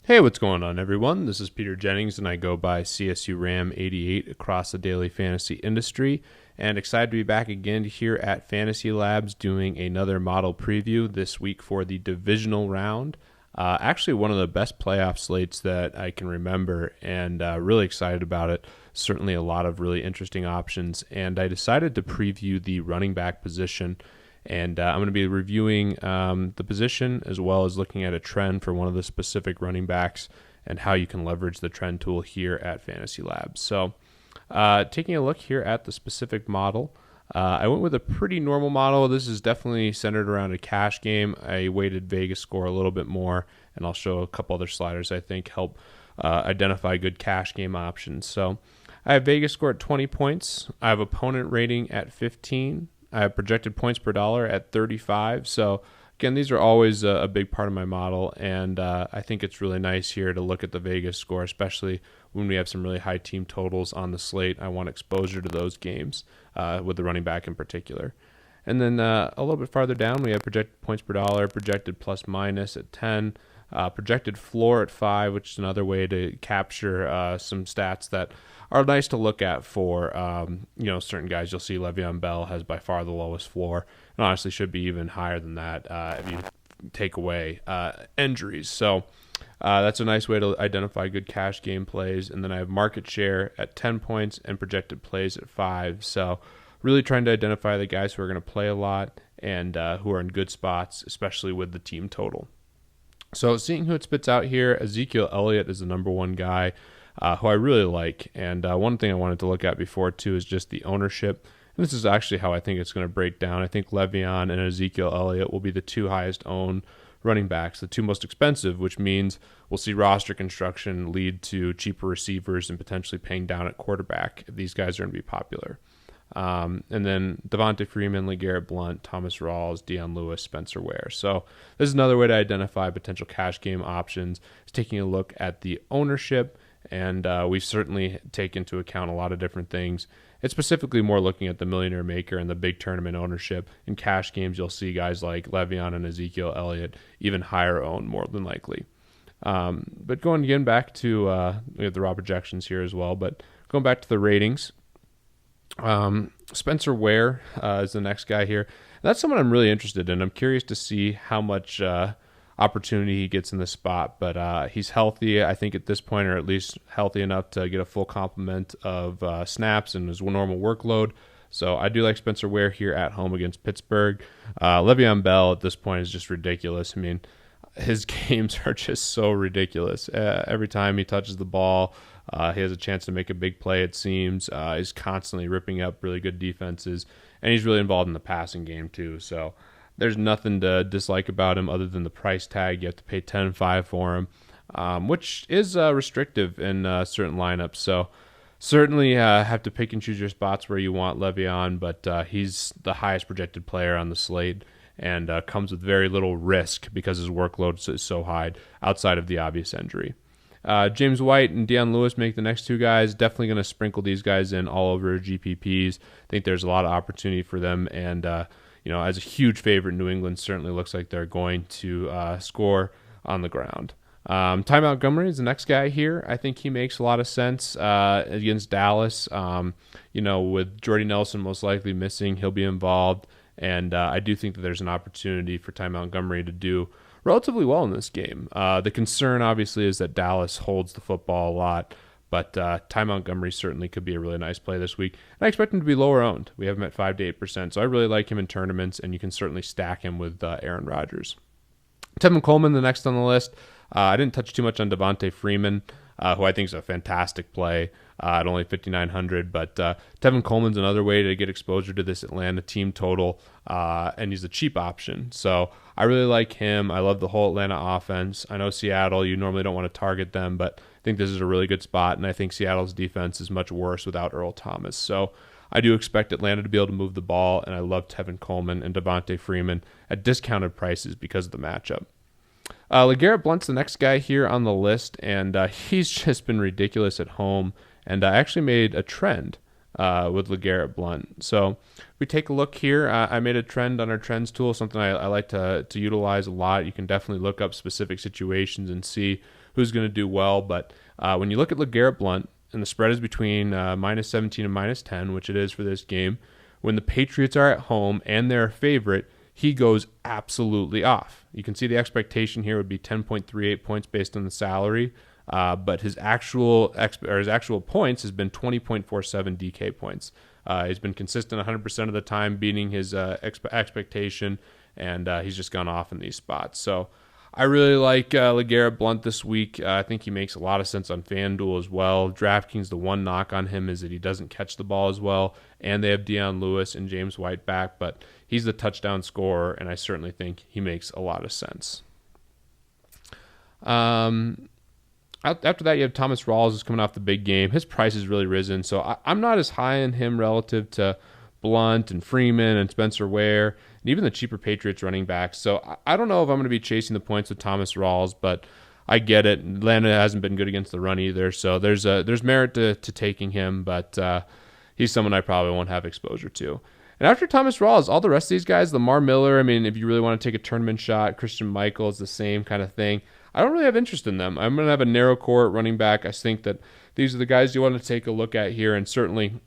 Hey, what's going on, everyone? This is Peter Jennings, and I go by CSURAM88 across the daily fantasy industry. And excited to be back again here at FantasyLabs doing another model preview this week for the divisional round. Actually, one of the best playoff slates that I can remember, and really excited about it. Certainly a lot of really interesting options. And I decided to preview the running back position. And I'm going to be reviewing the position as well as looking at a trend for one of the specific running backs and how you can leverage the trend tool here at FantasyLabs. So taking a look here at the specific model, I went with a pretty normal model. This is definitely centered around a cash game. I weighted Vegas score a little bit more, and I'll show a couple other sliders I think help identify good cash game options. So I have Vegas score at 20 points. I have opponent rating at 15. I have projected points per dollar at 35. So again, these are always a big part of my model, and I think it's really nice here to look at the Vegas score, especially when we have some really high team totals on the slate. I want exposure to those games with the running back in particular. And then a little bit farther down, we have projected points per dollar, projected plus minus at 10, projected floor at 5, which is another way to capture some stats that are nice to look at for certain guys. You'll see Le'Veon Bell has by far the lowest floor, and honestly should be even higher than that if you take away injuries. So that's a nice way to identify good cash game plays. And then I have market share at 10 points and projected plays at 5. So really trying to identify the guys who are going to play a lot and who are in good spots, especially with the team total. So seeing who it spits out here, Ezekiel Elliott is the number one guy who I really like. And one thing I wanted to look at before, too, is just the ownership. And this is actually how I think it's going to break down. I think Le'Veon and Ezekiel Elliott will be the two highest owned running backs, the two most expensive, which means we'll see roster construction lead to cheaper receivers and potentially paying down at quarterback if these guys are going to be popular. And then Devonta Freeman, LeGarrette Blount, Thomas Rawls, Dion Lewis, Spencer Ware. So this is another way to identify potential cash game options, is taking a look at the ownership. And we certainly take into account a lot of different things. It's specifically more looking at the millionaire maker and the big tournament ownership. In cash games, you'll see guys like Le'Veon and Ezekiel Elliott even higher owned more than likely. But going again back to we have the raw projections here as well, but going back to the ratings, Spencer Ware is the next guy here. That's someone I'm really interested in. I'm curious to see how much opportunity he gets in this spot, but he's healthy, I think, at this point, or at least healthy enough to get a full complement of snaps and his normal workload. So I do like Spencer Ware here at home against Pittsburgh. Le'Veon Bell at this point is just ridiculous. I mean, his games are just so ridiculous. Every time he touches the ball, he has a chance to make a big play, it seems. He's constantly ripping up really good defenses, and he's really involved in the passing game too. So there's nothing to dislike about him other than the price tag. You have to pay $10.5 for him, which is restrictive in certain lineups. So certainly have to pick and choose your spots where you want Le'Veon, but he's the highest projected player on the slate and comes with very little risk because his workload is so high outside of the obvious injury. James White and Dion Lewis make the next two guys. Definitely going to sprinkle these guys in all over GPPs. I think there's a lot of opportunity for them, and as a huge favorite, New England certainly looks like they're going to score on the ground. Ty Montgomery is the next guy here. I think he makes a lot of sense against Dallas. With Jordy Nelson most likely missing, he'll be involved. And I do think that there's an opportunity for Ty Montgomery to do relatively well in this game. The concern, obviously, is that Dallas holds the football a lot. But Ty Montgomery certainly could be a really nice play this week. And I expect him to be lower owned. We have him at 5 to 8%. So I really like him in tournaments, and you can certainly stack him with Aaron Rodgers. Tevin Coleman, the next on the list. I didn't touch too much on Devonta Freeman, who I think is a fantastic play at only 5,900. But Tevin Coleman's another way to get exposure to this Atlanta team total, and he's a cheap option. So I really like him. I love the whole Atlanta offense. I know Seattle, you normally don't want to target them, but I think this is a really good spot, and I think Seattle's defense is much worse without Earl Thomas. So I do expect Atlanta to be able to move the ball, and I love Tevin Coleman and Devonta Freeman at discounted prices because of the matchup. LeGarrette Blount's the next guy here on the list, and he's just been ridiculous at home, and I actually made a trend with LeGarrette Blount. So if we take a look here, I made a trend on our trends tool, something I like to utilize a lot. You can definitely look up specific situations and see who's going to do well. But when you look at LeGarrette Blount, and the spread is between minus 17 and minus 10, which it is for this game, when the Patriots are at home and they're a favorite, he goes absolutely off. You can see the expectation here would be 10.38 points based on the salary, but his actual points has been 20.47 DK points. He's been consistent 100% of the time, beating his expectation, and he's just gone off in these spots. So I really like LeGarrette Blount this week. I think he makes a lot of sense on FanDuel as well. DraftKings, the one knock on him is that he doesn't catch the ball as well, and they have Deion Lewis and James White back, but he's the touchdown scorer, and I certainly think he makes a lot of sense. After that, you have Thomas Rawls, who's coming off the big game. His price has really risen, so I'm not as high on him relative to Blunt and Freeman and Spencer Ware, and even the cheaper Patriots running backs. So I don't know if I'm going to be chasing the points with Thomas Rawls, but I get it. Atlanta hasn't been good against the run either, so there's merit to taking him, but he's someone I probably won't have exposure to. And after Thomas Rawls, all the rest of these guys, Lamar Miller, I mean, if you really want to take a tournament shot, Christian Michael is the same kind of thing. I don't really have interest in them. I'm going to have a narrow core at running back. I think that these are the guys you want to take a look at here, and certainly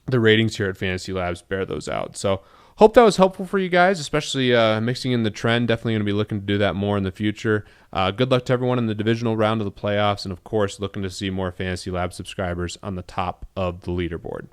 the ratings here at Fantasy Labs bear those out. So hope that was helpful for you guys, especially mixing in the trend. Definitely going to be looking to do that more in the future. Good luck to everyone in the divisional round of the playoffs, and of course, looking to see more Fantasy Labs subscribers on the top of the leaderboard.